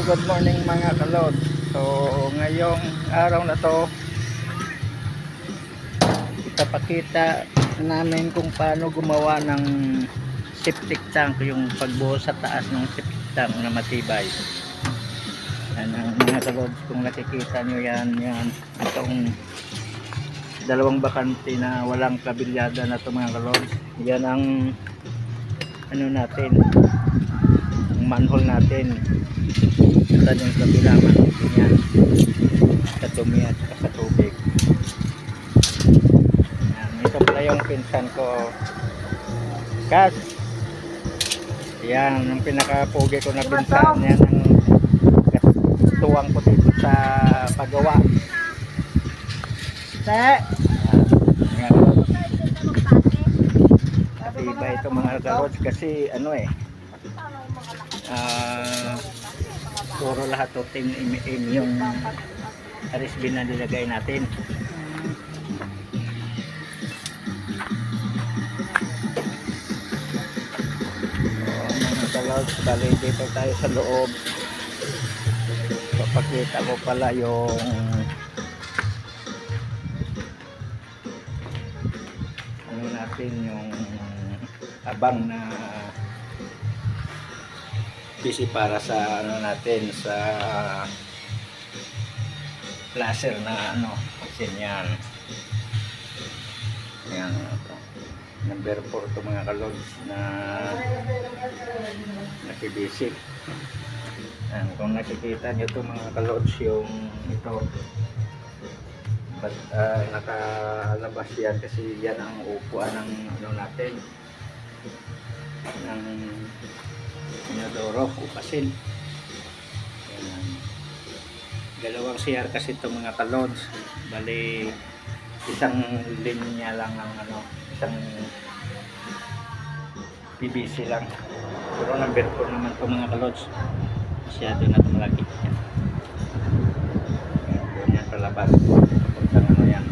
good morning mga kalod. So ngayong araw na to ipapakita namin kung paano gumawa ng septic tank, yung pagbuhos sa taas ng septic tank na matibay. Yan ang mga kalod, kung nakikita nyo yan itong dalawang bakante na walang kabilyada na to mga kalod, yan ang ano natin, ang manhole natin. Ito yung kabilangan yan sa dumi at sa tubig. Yan, ito pala yung pinsan ko, Kas. Yan ang pinakapugi ko na pinsan. Yan ang tuwang ko dito sa paggawa. Yan. Iba ito mga karots kasi ano puro lahat o 10 mm yung RSB na nilagay natin. Mga karots, bali dito tayo sa loob. Papakita ko pala yung ano natin, yung abang na PC para sa ano natin, sa laser na ano, kasi yan number 4 to mga kalods na nakibisik. Kung nakikita nyo to mga kalods, yung ito nakalabas yan kasi yan ang upuan ng ano natin, ng inodoro, upasin. Ayan. Dalawang CR kasi ito mga kalods, bali isang linya lang ng ano, isang PVC lang, pero number 4 naman ito mga kalods, masyado na ito malaki yan. Yan palabas, papuntang ano yan.